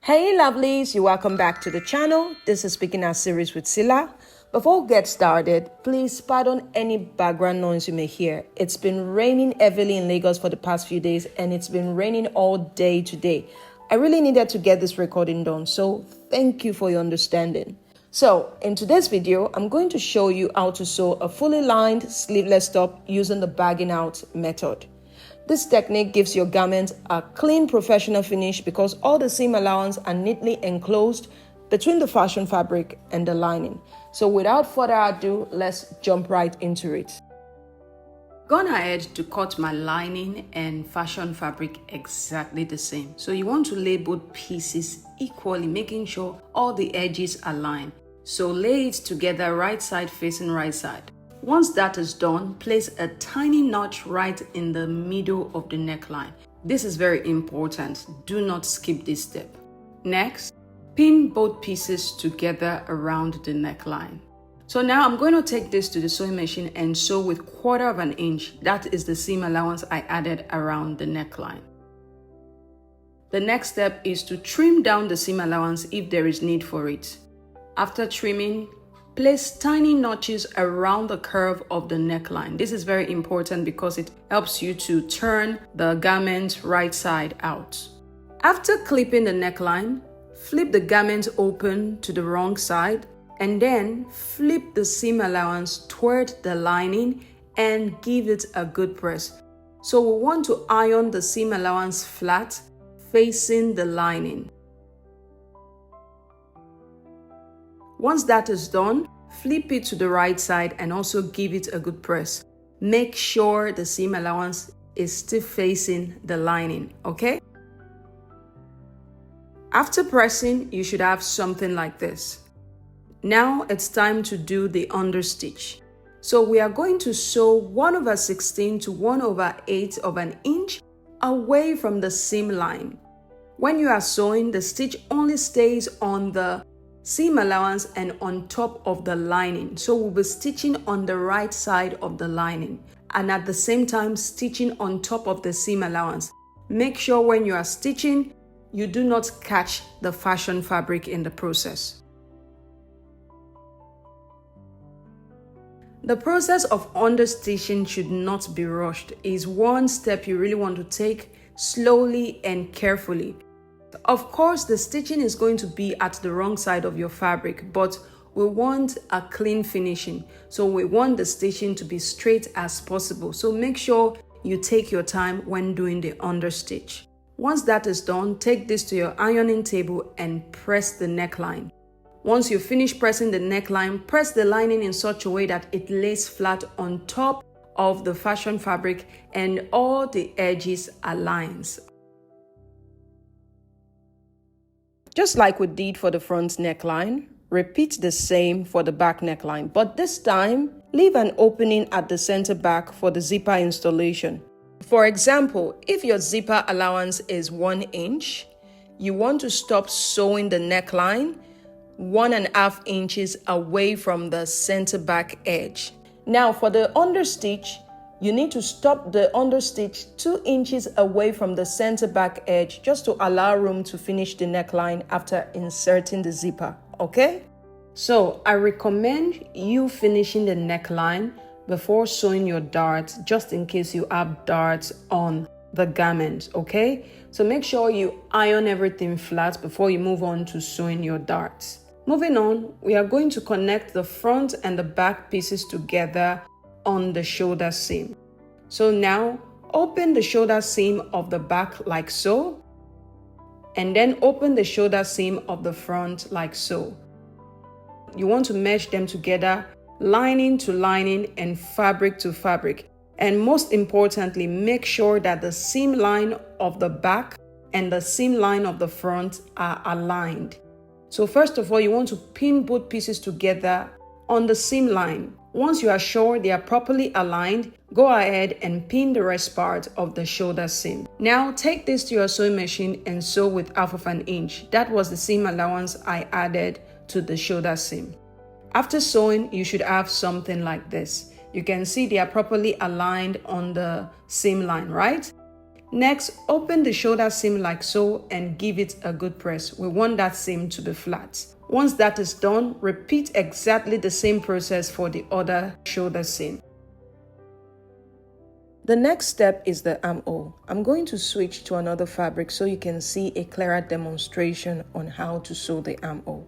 Hey lovelies, you welcome back to the channel. This is Beginner Series with Cilla. Before we get started, please pardon any background noise you may hear. It's been raining heavily in Lagos for the past few days and it's been raining all day today. I really needed to get this recording done, so thank you for your understanding. So in today's video, I'm going to show you how to sew a fully lined sleeveless top using the bagging out method. This technique gives your garment a clean professional finish because all the seam allowances are neatly enclosed between the fashion fabric and the lining. So without further ado, let's jump right into it. Gone ahead to cut my lining and fashion fabric exactly the same. So you want to lay both pieces equally, making sure all the edges align. So lay it together right side facing right side. Once that is done, place a tiny notch right in the middle of the neckline. This is very important. Do not skip this step. Next, pin both pieces together around the neckline. So now I'm going to take this to the sewing machine and sew with 1/4 of an inch. That is the seam allowance I added around the neckline. The next step is to trim down the seam allowance if there is need for it. After trimming, place tiny notches around the curve of the neckline. This is very important because it helps you to turn the garment right side out. After clipping the neckline, flip the garment open to the wrong side and then flip the seam allowance toward the lining and give it a good press. So we want to iron the seam allowance flat facing the lining. Once that is done, flip it to the right side and also give it a good press. Make sure the seam allowance is still facing the lining, okay? After pressing, you should have something like this. Now it's time to do the understitch. So we are going to sew 1/16 to 1/8 of an inch away from the seam line. When you are sewing, the stitch only stays on the seam allowance and on top of the lining. So we'll be stitching on the right side of the lining and at the same time stitching on top of the seam allowance. Make sure when you are stitching, you do not catch the fashion fabric in the process. The process of understitching should not be rushed. It's one step you really want to take slowly and carefully. Of course, the stitching is going to be at the wrong side of your fabric, but we want a clean finishing. So we want the stitching to be straight as possible. So make sure you take your time when doing the understitch. Once that is done, take this to your ironing table and press the neckline. Once you finish pressing the neckline, press the lining in such a way that it lays flat on top of the fashion fabric and all the edges aligns. Just like we did for the front neckline, repeat the same for the back neckline, but this time, leave an opening at the center back for the zipper installation. For example, if your zipper allowance is 1 inch, you want to stop sewing the neckline 1.5 inches away from the center back edge. Now for the understitch, you need to stop the understitch 2 inches away from the center back edge just to allow room to finish the neckline after inserting the zipper, okay? So I recommend you finishing the neckline before sewing your darts, just in case you have darts on the garment, okay? So make sure you iron everything flat before you move on to sewing your darts. Moving on, we are going to connect the front and the back pieces together on the shoulder seam. So now open the shoulder seam of the back like so, and then open the shoulder seam of the front like so. You want to mesh them together, lining to lining and fabric to fabric. And most importantly, make sure that the seam line of the back and the seam line of the front are aligned. So first of all, you want to pin both pieces together on the seam line. Once you are sure they are properly aligned, go ahead and pin the rest part of the shoulder seam. Now take this to your sewing machine and sew with 1/2 an inch. That was the seam allowance I added to the shoulder seam. After sewing, you should have something like this. You can see they are properly aligned on the seam line, right? Next, open the shoulder seam like so and give it a good press. We want that seam to be flat. Once that is done, repeat exactly the same process for the other shoulder seam. The next step is the armhole. I'm going to switch to another fabric so you can see a clearer demonstration on how to sew the armhole.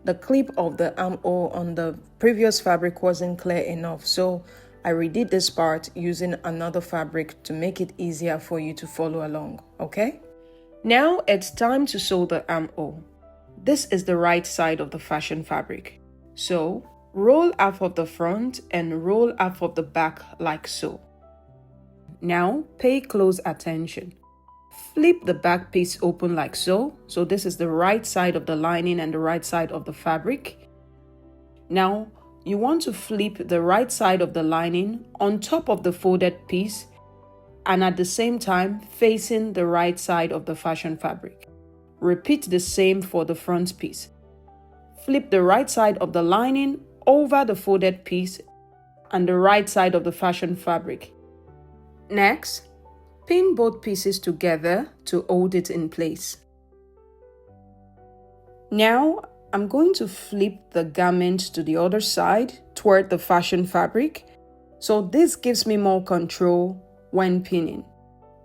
The clip of the armhole on the previous fabric wasn't clear enough, so I redid this part using another fabric to make it easier for you to follow along, okay? Now it's time to sew the armhole. This is the right side of the fashion fabric. So roll half of the front and roll half of the back like so. Now pay close attention. Flip the back piece open like so. So this is the right side of the lining and the right side of the fabric. Now you want to flip the right side of the lining on top of the folded piece and at the same time facing the right side of the fashion fabric. Repeat the same for the front piece. Flip the right side of the lining over the folded piece and the right side of the fashion fabric. Next, pin both pieces together to hold it in place. Now, I'm going to flip the garment to the other side toward the fashion fabric. So this gives me more control when pinning.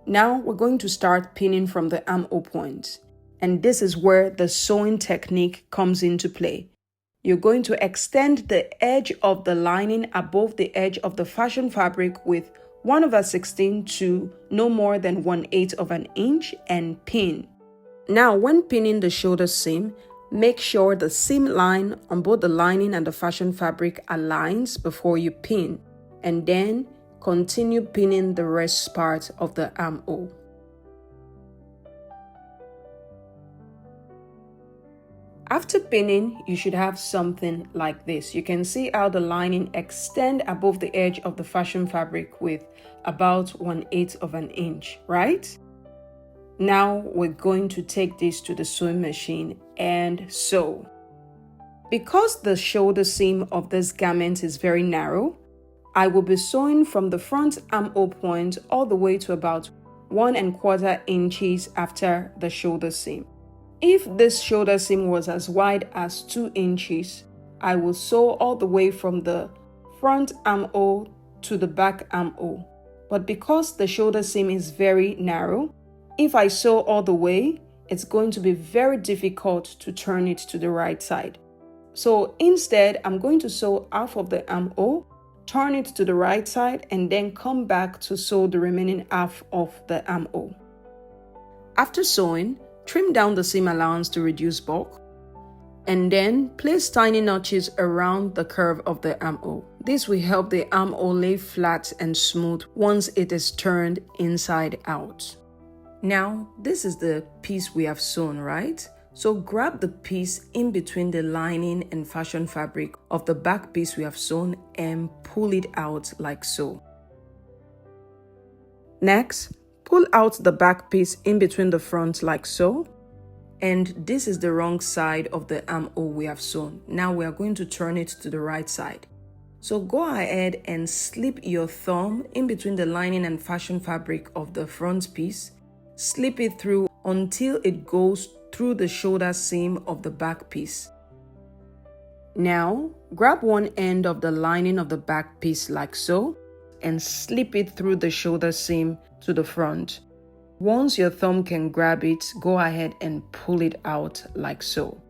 Now we're going to start pinning from the armhole point. And this is where the sewing technique comes into play. You're going to extend the edge of the lining above the edge of the fashion fabric with 1/16 to no more than 1/8 of an inch and pin. Now, when pinning the shoulder seam, make sure the seam line on both the lining and the fashion fabric aligns before you pin, and then continue pinning the rest part of the armhole. After pinning, you should have something like this. You can see how the lining extends above the edge of the fashion fabric with about 1/8 of an inch, right? Now we're going to take this to the sewing machine and sew. Because the shoulder seam of this garment is very narrow, I will be sewing from the front armhole point all the way to about 1¼ inches after the shoulder seam. If this shoulder seam was as wide as 2 inches, I will sew all the way from the front armhole to the back armhole. But because the shoulder seam is very narrow, if I sew all the way, it's going to be very difficult to turn it to the right side. So instead, I'm going to sew half of the armhole, turn it to the right side, and then come back to sew the remaining half of the armhole. After sewing, trim down the seam allowance to reduce bulk, and then place tiny notches around the curve of the armhole. This will help the armhole lay flat and smooth once it is turned inside out. Now, this is the piece we have sewn, right? So grab the piece in between the lining and fashion fabric of the back piece we have sewn and pull it out like so. Next, pull out the back piece in between the front like so. And this is the wrong side of the armhole we have sewn. Now we are going to turn it to the right side. So go ahead and slip your thumb in between the lining and fashion fabric of the front piece. Slip it through until it goes through the shoulder seam of the back piece. Now, grab one end of the lining of the back piece like so and slip it through the shoulder seam to the front. Once your thumb can grab it, go ahead and pull it out like so.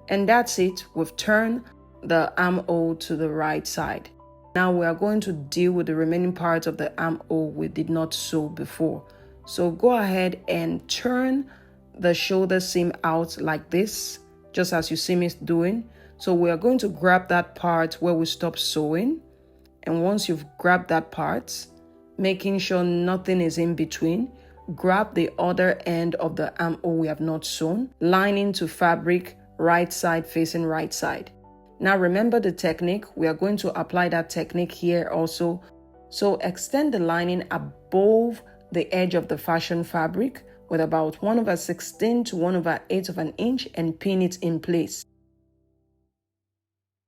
And that's it. We've turned the armhole to the right side. Now we are going to deal with the remaining parts of the armhole we did not sew before. So go ahead and turn the shoulder seam out like this, just as you see me doing. So we are going to grab that part where we stopped sewing. And once you've grabbed that part, making sure nothing is in between, grab the other end of the armhole we have not sewn, lining to fabric, right side facing right side. Now remember the technique. We are going to apply that technique here also. So extend the lining above the edge of the fashion fabric with about 1/16 to 1/8 of an inch and pin it in place.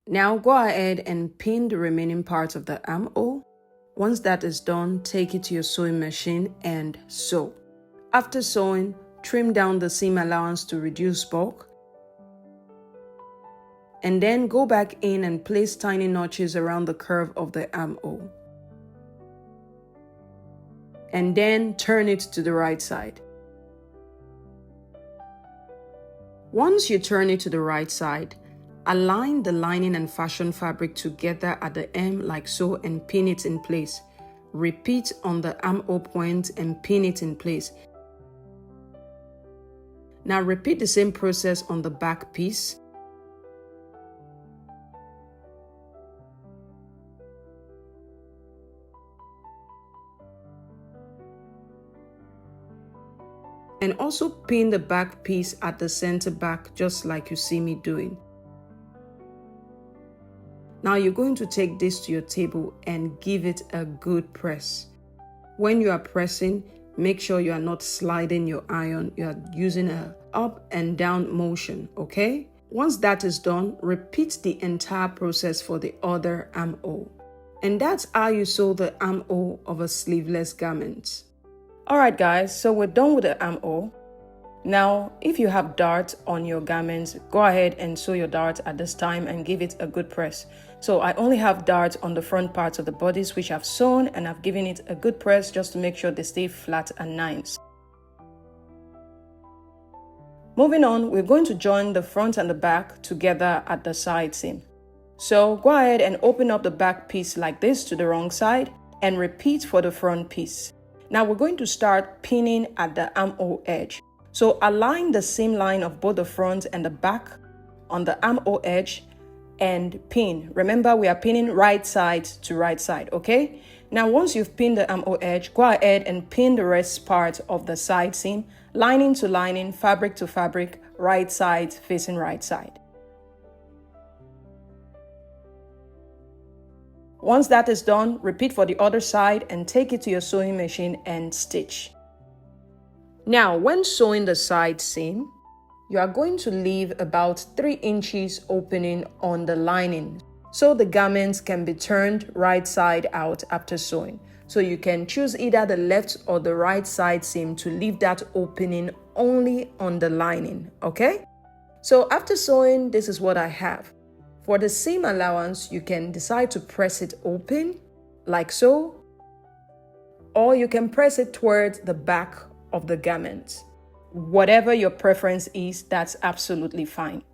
Now go ahead and pin the remaining parts of the armhole. Once that is done, take it to your sewing machine and sew. After sewing, trim down the seam allowance to reduce bulk. And then go back in and place tiny notches around the curve of the armhole. And then turn it to the right side. Once you turn it to the right side, align the lining and fashion fabric together at the hem like so and pin it in place. Repeat on the armhole point and pin it in place. Now repeat the same process on the back piece. And also pin the back piece at the center back just like you see me doing. Now you're going to take this to your table and give it a good press. When you are pressing, make sure you are not sliding your iron. You are using a up and down motion, okay? Once that is done, repeat the entire process for the other armhole. And that's how you sew the armhole of a sleeveless garment. Alright guys, so we're done with the armhole. Now, if you have darts on your garments, go ahead and sew your darts at this time and give it a good press. So I only have darts on the front parts of the bodice which I've sewn, and I've given it a good press just to make sure they stay flat and nice. Moving on, we're going to join the front and the back together at the side seam. So go ahead and open up the back piece like this to the wrong side and repeat for the front piece. Now we're going to start pinning at the armhole edge. So align the seam line of both the front and the back on the armhole edge and pin. Remember, we are pinning right side to right side, okay? Now once you've pinned the armhole edge, go ahead and pin the rest part of the side seam, lining to lining, fabric to fabric, right side facing right side. Once that is done, repeat for the other side and take it to your sewing machine and stitch. Now, when sewing the side seam, you are going to leave about 3 inches opening on the lining so the garments can be turned right side out after sewing. So you can choose either the left or the right side seam to leave that opening only on the lining, okay? So after sewing, this is what I have. For the seam allowance, you can decide to press it open, like so, or you can press it towards the back of the garment. Whatever your preference is, that's absolutely fine.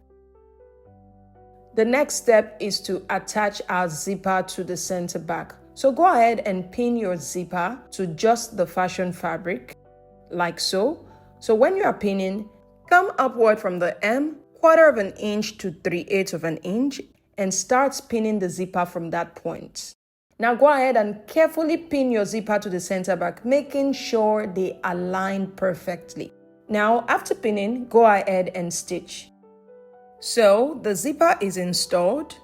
The next step is to attach our zipper to the center back. So go ahead and pin your zipper to just the fashion fabric, like so. So when you are pinning, come upward from the hem, 1/4 of an inch to 3/8 of an inch, and start pinning the zipper from that point. Now go ahead and carefully pin your zipper to the center back, making sure they align perfectly. Now after pinning, go ahead and stitch. So the zipper is installed.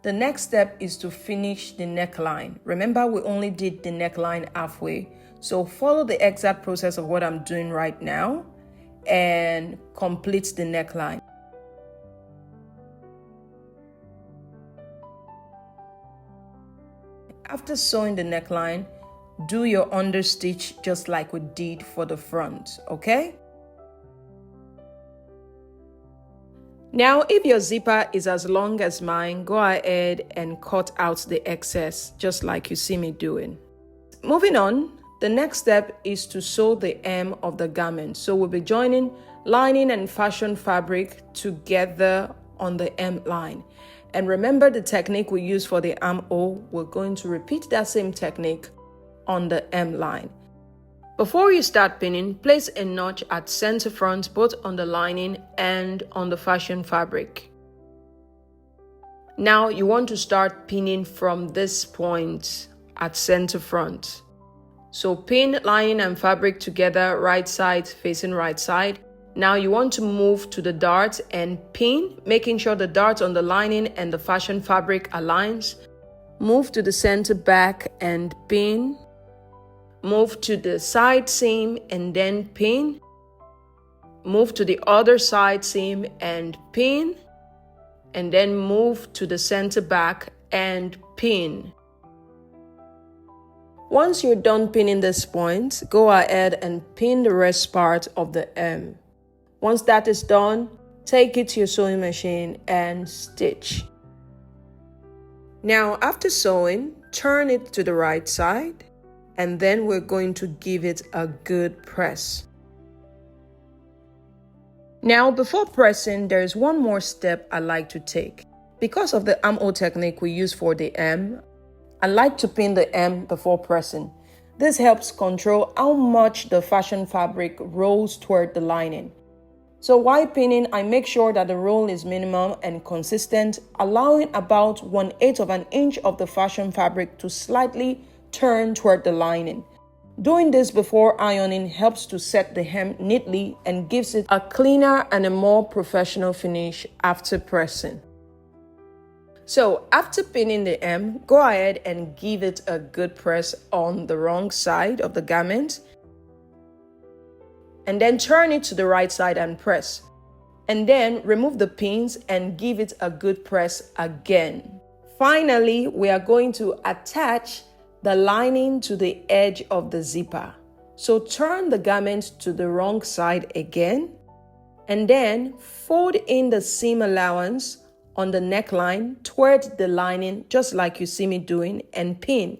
The next step is to finish the neckline. Remember, we only did the neckline halfway. So follow the exact process of what I'm doing right now and complete the neckline. After sewing the neckline, do your understitch just like we did for the front, okay? Now, if your zipper is as long as mine, go ahead and cut out the excess, just like you see me doing. Moving on, the next step is to sew the hem of the garment. So we'll be joining lining and fashion fabric together on the hem line. And remember the technique we use for the armhole, we're going to repeat that same technique on the hem line. Before you start pinning, place a notch at center front, both on the lining and on the fashion fabric. Now you want to start pinning from this point at center front. So pin lining and fabric together, right side facing right side. Now you want to move to the dart and pin, making sure the dart on the lining and the fashion fabric aligns. Move to the center back and pin. Move to the side seam and then pin. Move to the other side seam and pin. And then move to the center back and pin. Once you're done pinning this point, go ahead and pin the rest part of the hem. Once that is done, take it to your sewing machine and stitch. Now, after sewing, turn it to the right side, and then we're going to give it a good press. Now, before pressing, there's one more step I like to take. Because of the armhole technique we use for the hem, I like to pin the hem before pressing. This helps control how much the fashion fabric rolls toward the lining. So while pinning, I make sure that the roll is minimum and consistent, allowing about 1/8 of an inch of the fashion fabric to slightly turn toward the lining. Doing this before ironing helps to set the hem neatly and gives it a cleaner and a more professional finish after pressing. So after pinning the hem, go ahead and give it a good press on the wrong side of the garment, and then turn it to the right side and press. And then remove the pins and give it a good press again. Finally, we are going to attach the lining to the edge of the zipper. So turn the garment to the wrong side again, and then fold in the seam allowance on the neckline toward the lining, just like you see me doing, and pin.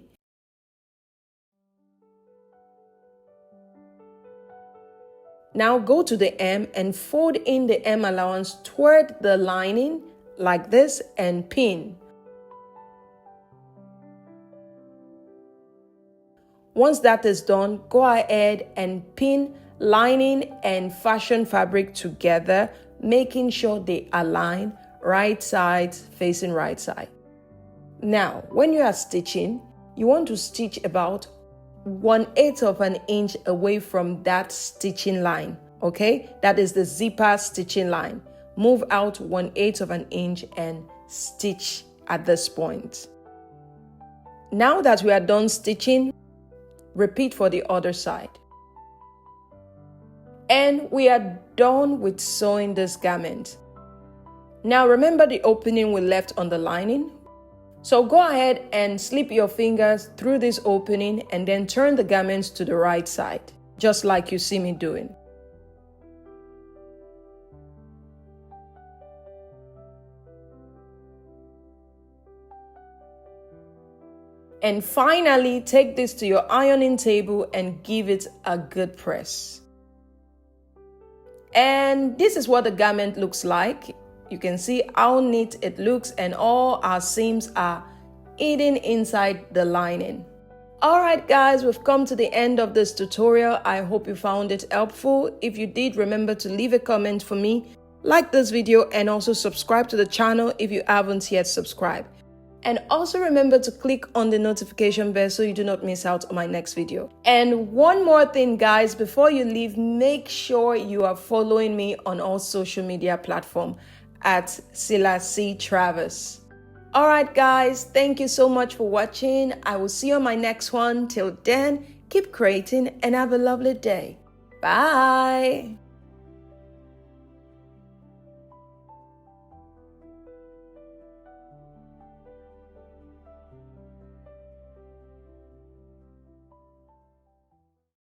Now go to the hem and fold in the hem allowance toward the lining like this and pin. Once that is done, go ahead and pin lining and fashion fabric together, making sure they align right sides facing right side. Now, when you are stitching, you want to stitch about 1/8 of an inch away from that stitching line, okay? That is the zipper stitching line. Move out 1/8 of an inch and stitch at this point. Now that we are done stitching, repeat for the other side. And we are done with sewing this garment. Now remember the opening we left on the lining? So go ahead and slip your fingers through this opening and then turn the garments to the right side, just like you see me doing. And finally, take this to your ironing table and give it a good press. And this is what the garment looks like. You can see how neat it looks, and all our seams are hidden inside the lining. Alright guys, we've come to the end of this tutorial. I hope you found it helpful. If you did, remember to leave a comment for me, like this video, and also subscribe to the channel if you haven't yet subscribed. And also remember to click on the notification bell so you do not miss out on my next video. And one more thing guys, before you leave, make sure you are following me on all social media platforms at Cilla C. Travis. Alright guys, thank you so much for watching. I will see you on my next one. Till then, keep creating and have a lovely day. Bye!